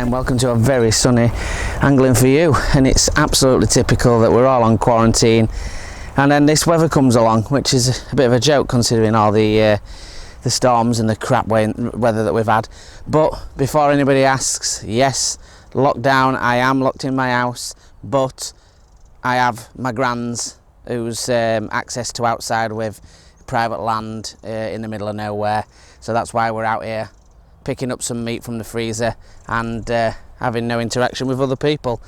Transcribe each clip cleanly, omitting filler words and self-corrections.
and welcome to a very sunny Angling for You. And it's absolutely typical that we're all on quarantine and then this weather comes along, which is a bit of a joke considering all the storms and the crap weather that we've had. But before anybody asks, yes, lockdown, I am locked in my house, but I have my gran's who's access to outside with private land in the middle of nowhere, so that's why we're out here picking up some meat from the freezer and having no interaction with other people.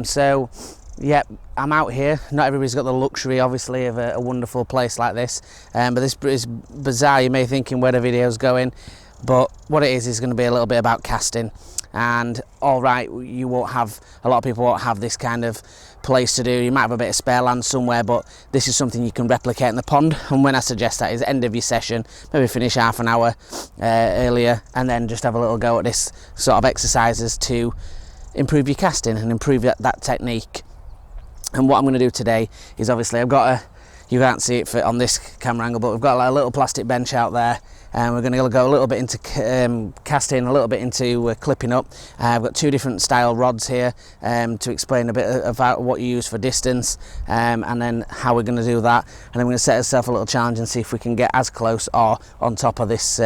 So yeah, I'm out here. Not everybody's got the luxury obviously of a wonderful place like this, but this is bizarre. You may be thinking where the video's going, but what it is going to be a little bit about casting. And all right, you won't have, a lot of people won't have this kind of place to do. You might have a bit of spare land somewhere, but this is something you can replicate in the pond. And when I suggest that is end of your session, maybe finish half an hour earlier and then just have a little go at this sort of exercises to improve your casting and improve that technique. And what I'm going to do today is, obviously I've got you can't see it on this camera angle, but we've got like a little plastic bench out there, and we're going to go a little bit into casting, a little bit into clipping up. I've got two different style rods here to explain a bit about what you use for distance, and then how we're going to do that. And I'm going to set ourselves a little challenge and see if we can get as close or on top of this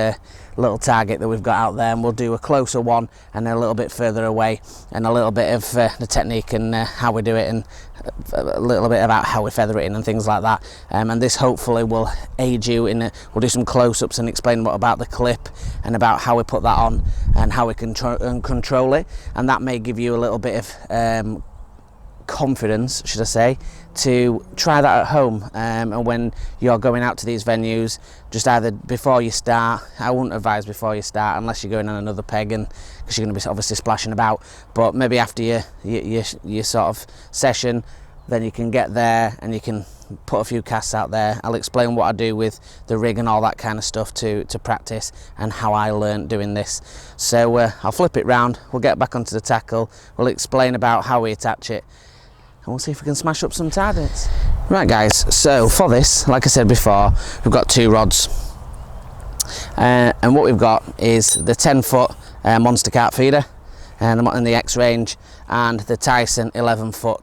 little target that we've got out there, and we'll do a closer one and then a little bit further away, and a little bit of the technique and how we do it, and a little bit about how we feather it in and things like that. And this hopefully will aid you in we'll do some close-ups and explain what about the clip and about how we put that on and how we can control it, and that may give you a little bit of confidence, should I say, to try that at home. And when you're going out to these venues, just either before you start, I wouldn't advise before you start unless you're going on another peg, and because you're going to be obviously splashing about, but maybe after your sort of session, then you can get there and you can put a few casts out there. I'll explain what I do with the rig and all that kind of stuff to practice, and how I learned doing this. So I'll flip it round, we'll get back onto the tackle, we'll explain about how we attach it, and we'll see if we can smash up some targets. Right guys, so for this, like I said before, we've got two rods, and what we've got is the 10-foot Monster Carp feeder, and I'm in the X range, and the Tyson 11-foot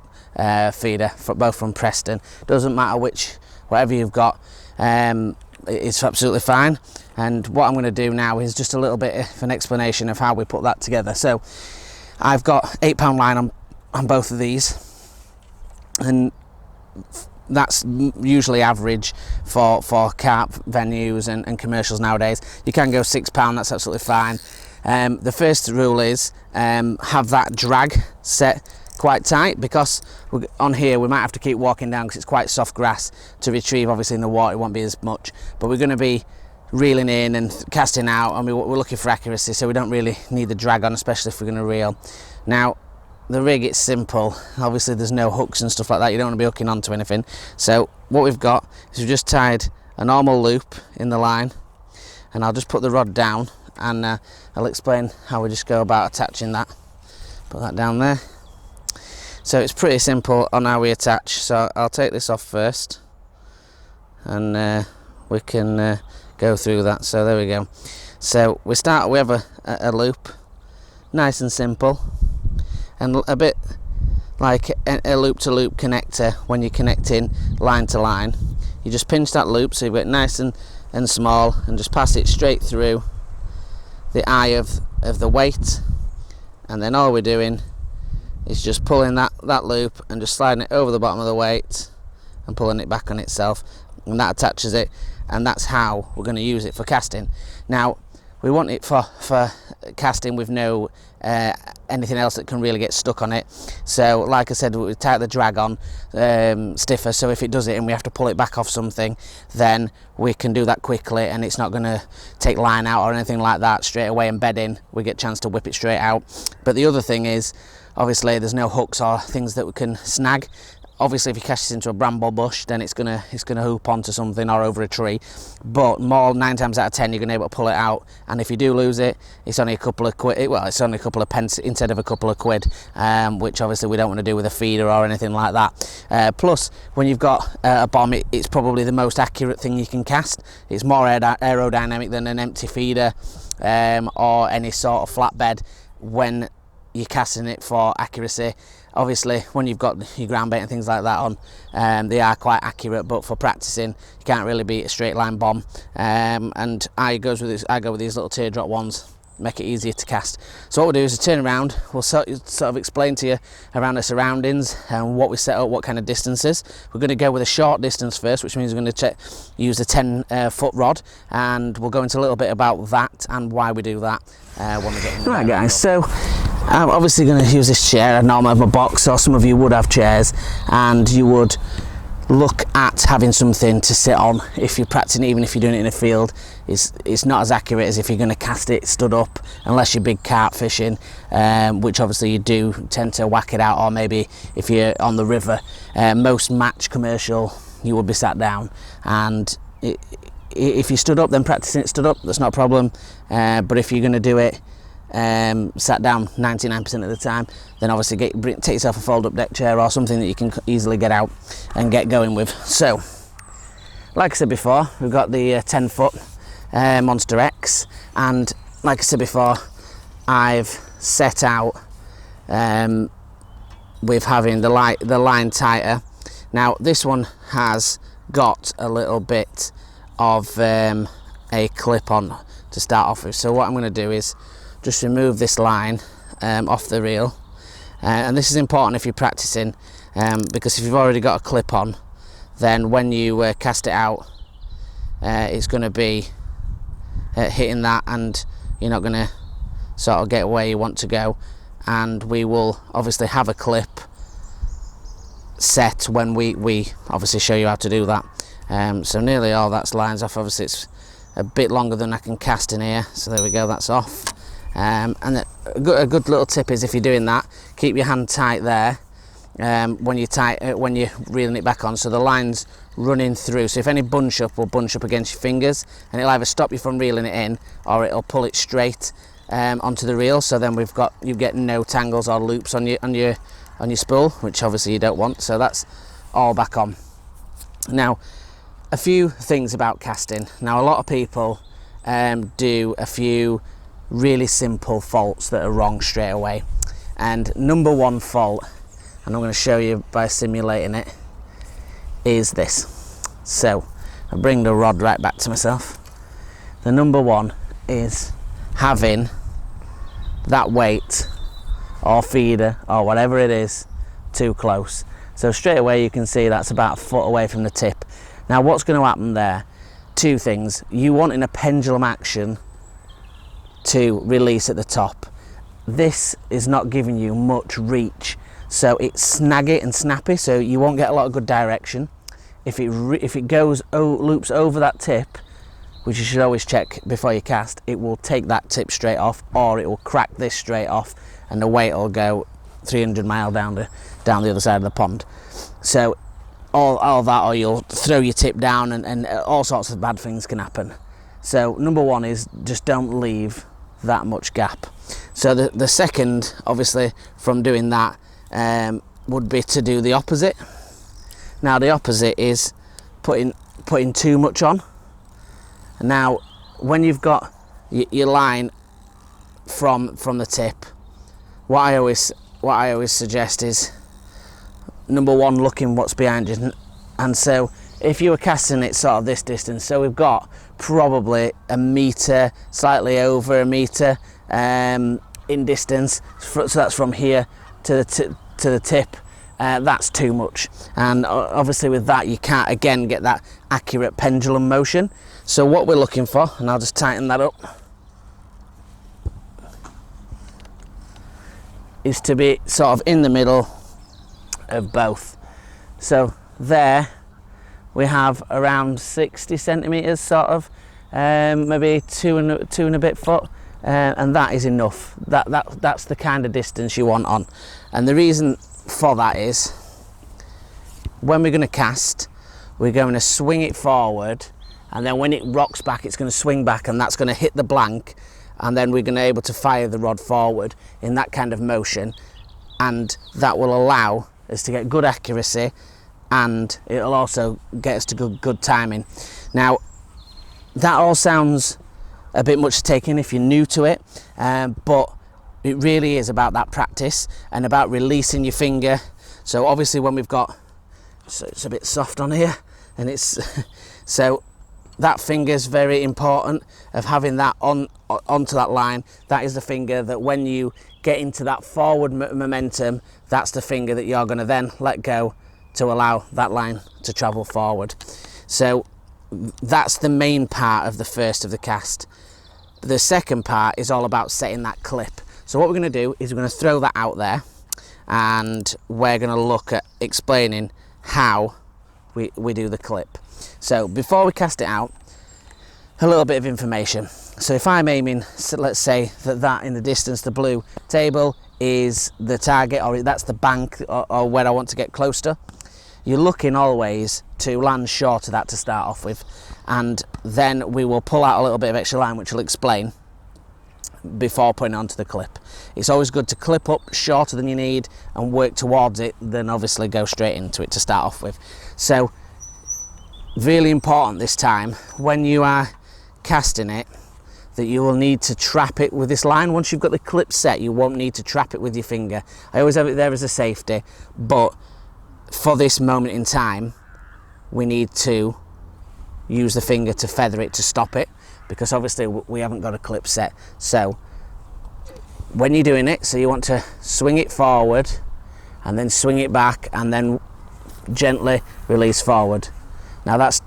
feeder, both from Preston. Doesn't matter whatever you've got, it's absolutely fine. And what I'm going to do now is just a little bit of an explanation of how we put that together. So I've got 8-pound line on both of these, and that's usually average for carp venues and commercials nowadays. You can go 6-pound, that's absolutely fine. The first rule is have that drag set quite tight, because on here we might have to keep walking down because it's quite soft grass to retrieve. Obviously in the water it won't be as much, but we're going to be reeling in and casting out, and we're looking for accuracy, so we don't really need the drag on, especially if we're going to reel. Now the rig, it's simple. Obviously there's no hooks and stuff like that, you don't want to be hooking onto anything. So what we've got is we've just tied a normal loop in the line, and I'll just put the rod down, and I'll explain how we just go about attaching that. Put that down there. So it's pretty simple on how we attach. So I'll take this off first, and we can go through that. So there we go. So we have a loop, nice and simple, and a bit like a loop-to-loop connector. When you're connecting line to line, you just pinch that loop so you've got it nice and small, and just pass it straight through the eye of the weight, and then all we're doing is just pulling that loop and just sliding it over the bottom of the weight and pulling it back on itself, and that attaches it. And that's how we're going to use it for casting. Now we want it for casting with no anything else that can really get stuck on it. So like I said, we tie the drag on stiffer, so if it does it and we have to pull it back off something, then we can do that quickly, and it's not going to take line out or anything like that. Straight away and bed in, we get a chance to whip it straight out. But the other thing is, obviously there's no hooks or things that we can snag. Obviously if you cast this into a bramble bush, then it's gonna hoop onto something or over a tree, but more 9 times out of 10 you're gonna be able to pull it out. And if you do lose it, it's only a couple of quid, well, it's only a couple of pence instead of a couple of quid, which obviously we don't want to do with a feeder or anything like that. Plus when you've got a bomb, it's probably the most accurate thing you can cast. It's more aerodynamic than an empty feeder or any sort of flatbed when you're casting it for accuracy. Obviously when you've got your ground bait and things like that on, they are quite accurate, but for practicing you can't really beat a straight line bomb, and I go with these little teardrop ones, make it easier to cast. So what we'll do is turn around, we'll sort of explain to you around the surroundings and what we set up, what kind of distances. We're going to go with a short distance first, which means we're going to use a 10-foot rod, and we'll go into a little bit about that and why we do that when we get in. Right guys, so I'm obviously going to use this chair. I normally have my box, or some of you would have chairs, and you would look at having something to sit on if you're practicing, even if you're doing it in a field. It's not as accurate as if you're going to cast it stood up, unless you're big carp fishing, which obviously you do tend to whack it out, or maybe if you're on the river. Most match commercial you would be sat down, and if you stood up, then practicing it stood up, that's not a problem, but if you're going to do it sat down 99% of the time, then obviously take yourself a fold up deck chair or something that you can easily get out and get going with. So like I said before, we've got the 10-foot Monster X, and like I said before, I've set out with having the line tighter. Now this one has got a little bit of a clip on to start off with, so what I'm going to do is just remove this line off the reel, and this is important if you're practicing, because if you've already got a clip on, then when you cast it out, it's going to be hitting that, and you're not going to sort of get where you want to go. And we will obviously have a clip set when we obviously show you how to do that. So nearly all that's lines off. Obviously it's a bit longer than I can cast in here, so there we go, that's off. And a good little tip is, if you're doing that, keep your hand tight there when you're reeling it back on, so the line's running through. So if any bunch up will bunch up against your fingers, and it'll either stop you from reeling it in, or it'll pull it straight onto the reel. So then you get no tangles or loops on your spool, which obviously you don't want. So that's all back on. Now, a few things about casting. Now, a lot of people do a few really simple faults that are wrong straight away, and number one fault, and I'm going to show you by simulating it, is this. So I bring the rod right back to myself. The number one is having that weight or feeder or whatever it is too close. So straight away you can see that's about a foot away from the tip. Now what's going to happen there? Two things. You want in a pendulum action to release at the top. This is not giving you much reach, so it's snaggy and snappy, so you won't get a lot of good direction. If it goes loops over that tip, which you should always check before you cast, it will take that tip straight off, or it will crack this straight off, and the weight will go 300 miles down the other side of the pond. So all that, or you'll throw your tip down, and all sorts of bad things can happen. So number one is just don't leave that much gap. So the second, obviously, from doing that would be to do the opposite. Now the opposite is putting too much on. Now when you've got your line from the tip, what I always suggest is, number one, looking what's behind you. And so if you were casting it sort of this distance, so we've got probably a metre, slightly over a metre in distance, so that's from here to the tip. That's too much, and obviously with that you can't again get that accurate pendulum motion. So what we're looking for, and I'll just tighten that up, is to be sort of in the middle of both. So there we have around 60 centimeters, sort of, maybe two and a bit foot, and that is enough. That's the kind of distance you want on. And the reason for that is, when we're going to cast, we're going to swing it forward, and then when it rocks back, it's going to swing back, and that's going to hit the blank, and then we're going to be able to fire the rod forward in that kind of motion, and that will allow us to get good accuracy, and it'll also get us to good timing. Now that all sounds a bit much to take in if you're new to it, but it really is about that practice and about releasing your finger. So obviously when we've got, so it's a bit soft on here, and it's so that finger is very important, of having that onto that line. That is the finger that when you get into that forward momentum, that's the finger that you're going to then let go to allow that line to travel forward. So that's the main part of the first of the cast. The second part is all about setting that clip. So what we're going to do is we're going to throw that out there, and we're going to look at explaining how we do the clip. So before we cast it out, a little bit of information. So if I'm aiming, so let's say that in the distance, the blue table is the target, or that's the bank, or where I want to get close to. You're looking always to land short of that to start off with, and then we will pull out a little bit of extra line, which will explain before putting it onto the clip. It's always good to clip up shorter than you need and work towards it, then obviously go straight into it to start off with. So really important this time when you are casting it, that you will need to trap it with this line. Once you've got the clip set, you won't need to trap it with your finger. I always have it there as a safety, but for this moment in time, we need to use the finger to feather it to stop it, because obviously we haven't got a clip set. So when you're doing it, so you want to swing it forward and then swing it back and then gently release forward. Now that's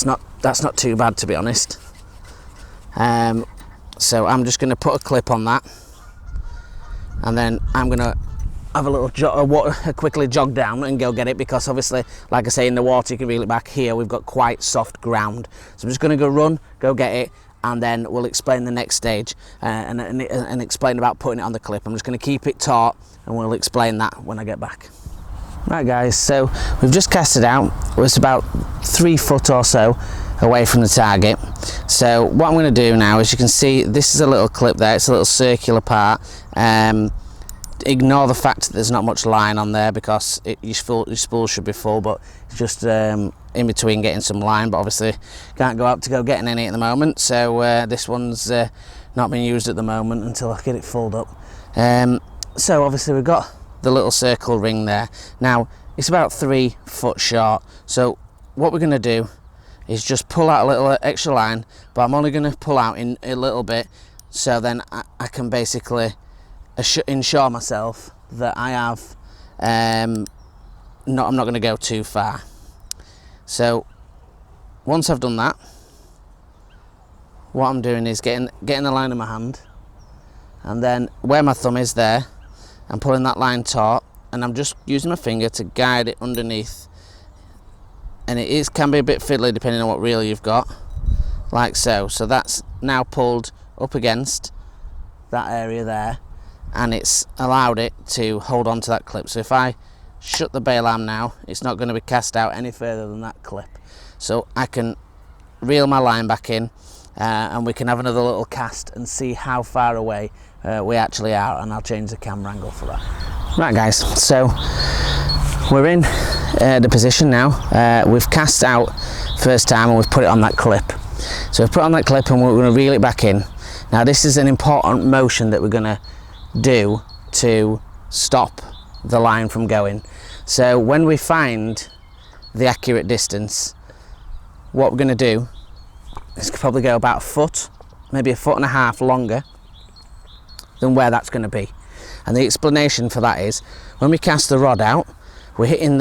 not too bad, to be honest. So I'm just going to put a clip on that, and then I'm going to have a quickly jog down and go get it, because obviously, like I say, in the water you can reel it back. Here we've got quite soft ground, so I'm just going to go get it, and then we'll explain the next stage and explain about putting it on the clip. I'm just going to keep it taut, and we'll explain that when I get back. Right guys, so we've just cast it out. It's about 3 foot or so away from the target. So what I'm going to do now is, you can see this is a little clip there, it's a little circular part. Ignore the fact that there's not much line on there, because your spool should be full, but it's just in between getting some line, but obviously can't go out to go getting any at the moment. So this one's not being used at the moment until I get it filled up. So obviously we've got the little circle ring there. Now it's about 3 foot short, so what we're going to do is just pull out a little extra line, but I'm only going to pull out in a little bit, so then I can basically ensure myself that I have I'm not going to go too far. So once I've done that, what I'm doing is getting the line in my hand, and then where my thumb is there, I'm pulling that line taut, and I'm just using my finger to guide it underneath. And it can be a bit fiddly depending on what reel you've got, like so. So that's now pulled up against that area there, and it's allowed it to hold on to that clip. So if I shut the bail arm now, it's not going to be cast out any further than that clip. So I can reel my line back in, and we can have another little cast and see how far away we actually are, and I'll change the camera angle for that. Right guys, so we're in the position now. We've cast out first time, and we've put it on that clip. So we've put it on that clip, and we're going to reel it back in. Now this is an important motion that we're going to do to stop the line from going. So when we find the accurate distance, what we're going to do is probably go about a foot, maybe 1.5 feet longer than where that's going to be. And the explanation for that is, when we cast the rod out, we're hitting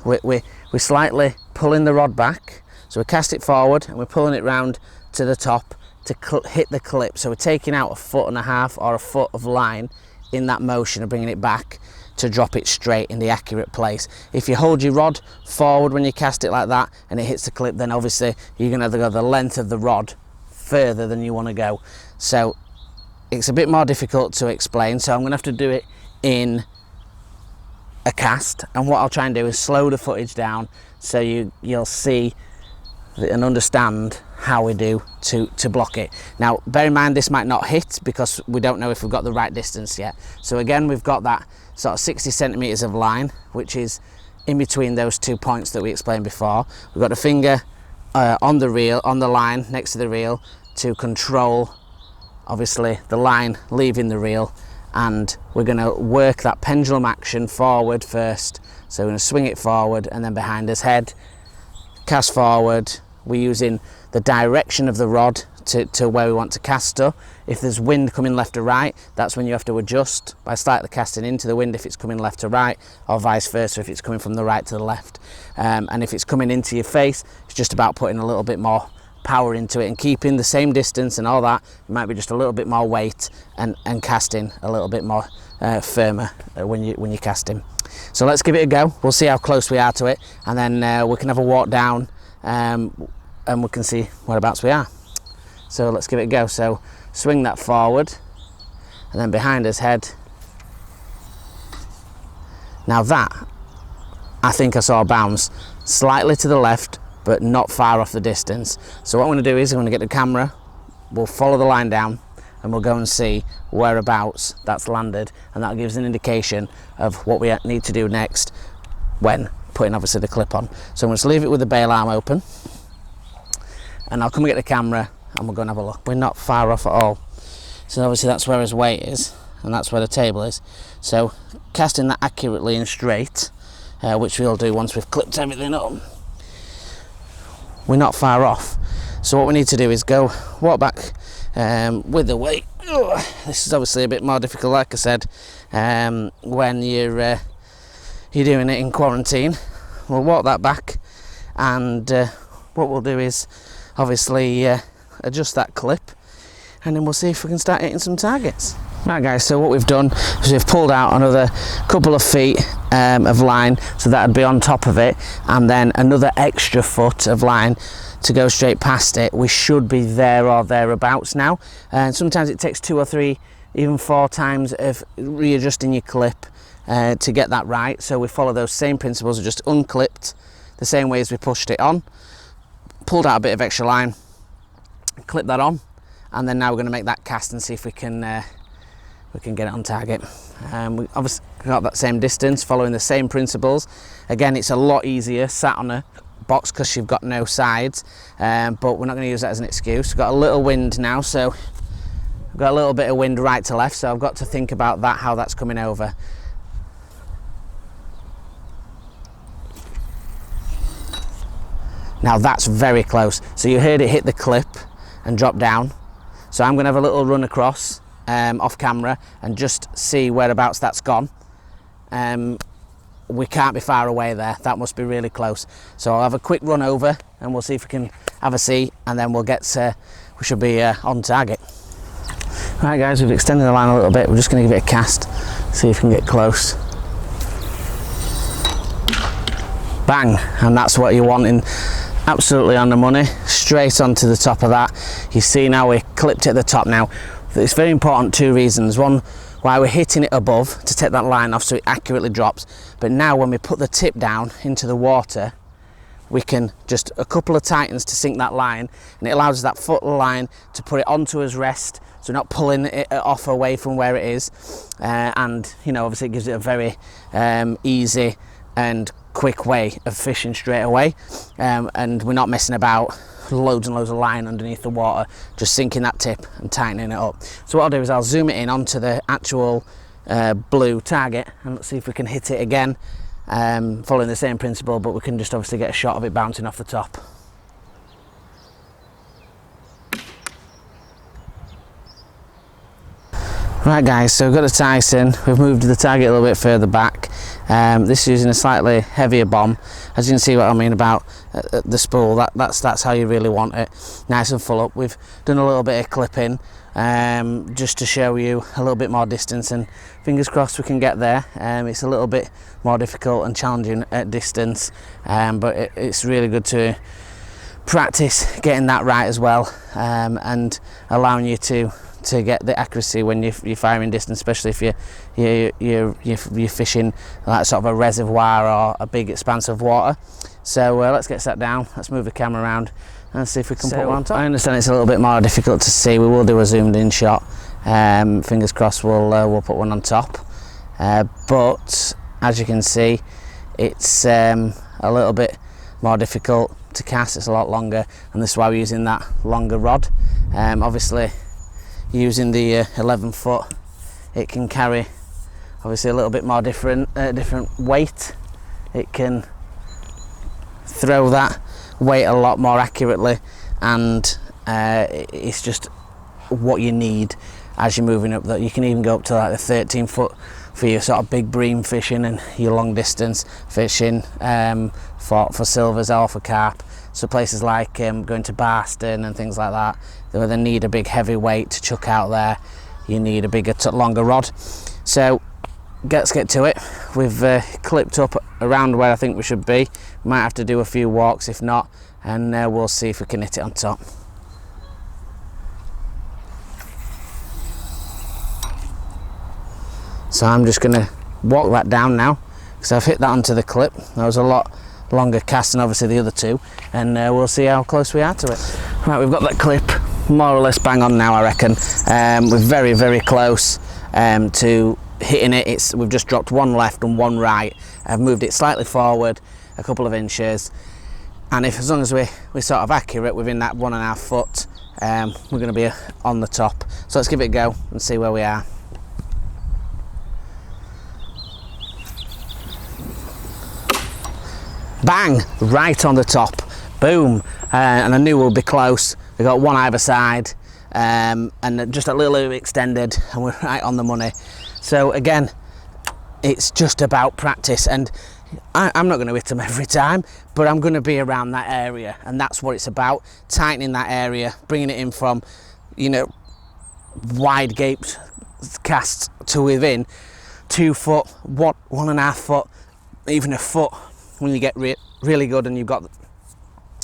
we're slightly pulling the rod back. So we cast it forward and we're pulling it round to the top to hit the clip. So we're taking out 1.5 feet or a foot of line in that motion and bringing it back to drop it straight in the accurate place. If you hold your rod forward when you cast it like that and it hits the clip, then obviously you're going to go the length of the rod further than you want to go. So it's a bit more difficult to explain, so I'm going to have to do it in a cast, and what I'll try and do is slow the footage down so you'll see and understand how we do to block it. Now bear in mind, this might not hit because we don't know if we've got the right distance yet. So again, we've got that sort of 60 centimeters of line, which is in between those 2 points that we explained before. We've got a finger on the reel, on the line next to the reel, to control obviously the line leaving the reel, and we're going to work that pendulum action forward first. So we're going to swing it forward and then behind his head, cast forward. We're using the direction of the rod to where we want to cast to. If there's wind coming left or right, that's when you have to adjust by slightly casting into the wind if it's coming left to right, or vice versa if it's coming from the right to the left. And if it's coming into your face, it's just about putting a little bit more power into it and keeping the same distance and all that. It might be just a little bit more weight and casting a little bit more firmer when you're casting. So let's give it a go. We'll see how close we are to it, and then we can have a walk down and we can see whereabouts we are. So let's give it a go. So swing that forward and then behind his head. Now that, I think I saw bounce slightly to the left, but not far off the distance. So what I'm going to do is I'm going to get the camera, we'll follow the line down, and we'll go and see whereabouts that's landed, and that gives an indication of what we need to do next when putting obviously the clip on. So I'm going to leave it with the bail arm open, and I'll come and get the camera and we'll go and have a look. We're not far off at all. So obviously that's where his weight is, and that's where the table is. So casting that accurately and straight, which we'll do once we've clipped everything up, we're not far off. So what we need to do is go walk back with the weight. This is obviously a bit more difficult, like I said, when you're doing it in quarantine. We'll walk that back, and what we'll do is obviously adjust that clip, and then we'll see if we can start hitting some targets. Right guys, so what we've done is we've pulled out another couple of feet of line, so that'd be on top of it, and then another extra foot of line to go straight past it. We should be there or thereabouts now, and sometimes it takes 2 or 3, even 4 times of readjusting your clip to get that right. So we follow those same principles, just unclipped the same way as we pushed it on, pulled out a bit of extra line, clip that on, and then now we're going to make that cast and see if we can get it on target. We obviously got that same distance, following the same principles. Again, it's a lot easier sat on a box because you've got no sides, but we're not going to use that as an excuse. We've got a little wind now, so we've got a little bit of wind right to left, so I've got to think about that, how that's coming over. Now that's very close. So you heard it hit the clip and drop down. So I'm going to have a little run across off camera and just see whereabouts that's gone. We can't be far away there. That must be really close. So I'll have a quick run over and we'll see if we can have a see, and then we'll get we should be on target. Right guys, we've extended the line a little bit. We're just going to give it a cast, see if we can get close. Bang, and that's what you're wanting. Absolutely on the money, straight onto the top of that. You see now we clipped it at the top. Now it's very important, 2 reasons. One, why we're hitting it above to take that line off so it accurately drops, but now when we put the tip down into the water, we can just a couple of tightens to sink that line, and it allows us that foot line to put it onto his rest, so we're not pulling it off away from where it is, and you know, obviously it gives it a very easy and quick way of fishing straight away, and we're not messing about loads and loads of line underneath the water, just sinking that tip and tightening it up. So what I'll do is I'll zoom it in onto the actual blue target, and let's see if we can hit it again, following the same principle, but we can just obviously get a shot of it bouncing off the top. Right guys, so we've got the Tyson, we've moved the target a little bit further back. This is using a slightly heavier bomb. As you can see what I mean about the spool, that's how you really want it, nice and full up. We've done a little bit of clipping just to show you a little bit more distance, and fingers crossed we can get there. It's a little bit more difficult and challenging at distance, but it's really good to practice getting that right as well, and allowing you to get the accuracy when you're firing distance, especially if you're fishing like sort of a reservoir or a big expanse of water. So let's get sat down, let's move the camera around and see if we can put one on top. I understand it's a little bit more difficult to see. We will do a zoomed in shot. Fingers crossed we'll put one on top, but as you can see, it's a little bit more difficult to cast. It's a lot longer, and this is why we're using that longer rod. Obviously using the 11 foot, it can carry obviously a little bit more different weight. It can throw that weight a lot more accurately, and it's just what you need as you're moving up. That you can even go up to like the 13 foot for your sort of big bream fishing and your long distance fishing, for silvers or for carp. So places like going to Barston and things like that, where they need a big heavy weight to chuck out there, you need a bigger, longer rod. So let's get to it. We've clipped up around where I think we should be. We might have to do a few walks if not, and we'll see if we can hit it on top. So I'm just going to walk that down now, because I've hit that onto the clip. That was a lot longer cast than obviously the other two, and we'll see how close we are to it. Right, we've got that clip more or less bang on now, I reckon. We're very, very close to hitting it. We've just dropped one left and one right. I've moved it slightly forward a couple of inches, and as long as we're sort of accurate within that 1.5 foot, we're going to be on the top. So let's give it a go and see where we are. Bang! Right on the top. Boom! And I knew we'll be close. We got one either side, and just a little extended, and we're right on the money. So again, it's just about practice, and I'm not going to hit them every time, but I'm going to be around that area, and that's what it's about. Tightening that area, bringing it in from, you know, wide gaped casts to within 2 foot, 1.5 foot, even a foot. When you get really good and you've got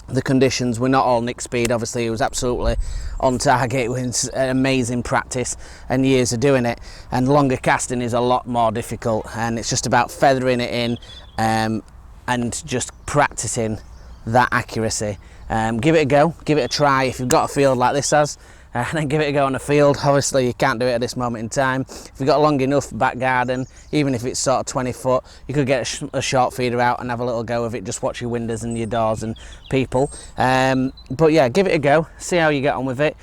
the conditions. We're not all Nick Speed, obviously. He was absolutely on target with amazing practice and years of doing it, and longer casting is a lot more difficult, and it's just about feathering it in and just practicing that accuracy. Give it a go, give it a try if you've got a field like this has, and then give it a go on a field. Obviously you can't do it at this moment in time. If you've got a long enough back garden, even if it's sort of 20 foot, you could get a short feeder out and have a little go of it. Just watch your windows and your doors and people. But yeah, give it a go, see how you get on with it.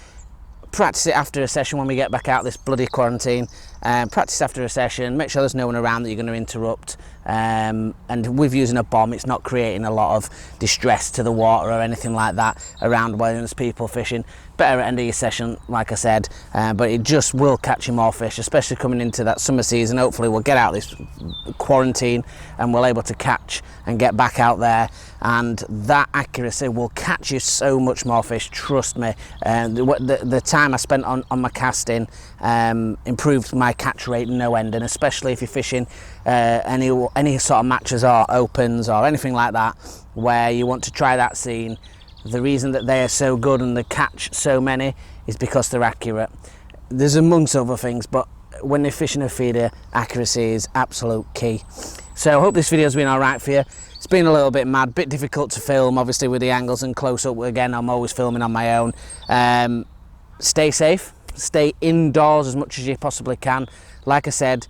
Practice it after a session when we get back out this bloody quarantine. Practice after a session, make sure there's no one around that you're going to interrupt, and with using a bomb, it's not creating a lot of distress to the water or anything like that around when there's people fishing. Better at end of your session, like I said, but it just will catch you more fish, especially coming into that summer season. Hopefully we'll get out this quarantine and we're able to catch and get back out there, and that accuracy will catch you so much more fish, trust me. The time I spent on my casting improved my catch rate no end, and especially if you're fishing any sort of matches or opens or anything like that where you want to try that scene. The reason that they are so good and they catch so many is because they're accurate. There's amongst other things, but when they're fishing a feeder, accuracy is absolute key. So I hope this video's been alright for you. It's been a little bit mad, bit difficult to film obviously with the angles and close up. Again, I'm always filming on my own. Stay safe, stay indoors as much as you possibly can. Like I said,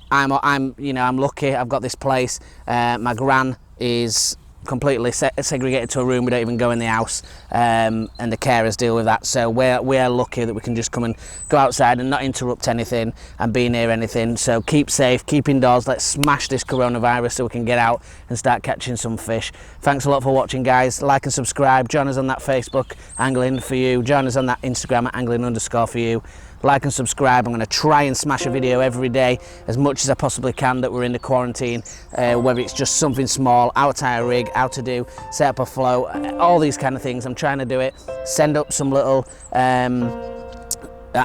I'm lucky. I've got this place. My gran is completely segregated to a room. We don't even go in the house, and the carers deal with that. So we're lucky that we can just come and go outside and not interrupt anything and be near anything. So keep safe, keep indoors. Let's smash this coronavirus so we can get out and start catching some fish. Thanks a lot for watching, guys. Like and subscribe. Join us on that Facebook, Angling For You. Join us on that Instagram at angling_for_you. Like and subscribe. I'm going to try and smash a video every day as much as I possibly can that we're in the quarantine, whether it's just something small, how to tie a rig, how to do, set up a float, all these kind of things. I'm trying to do it. Send up some little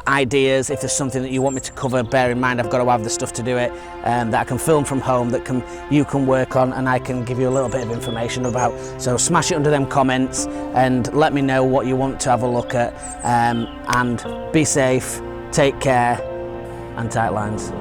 ideas if there's something that you want me to cover. Bear in mind I've got to have the stuff to do it, that I can film from home, that you can work on, and I can give you a little bit of information about. So smash it under them comments and let me know what you want to have a look at, and be safe, take care, and tight lines.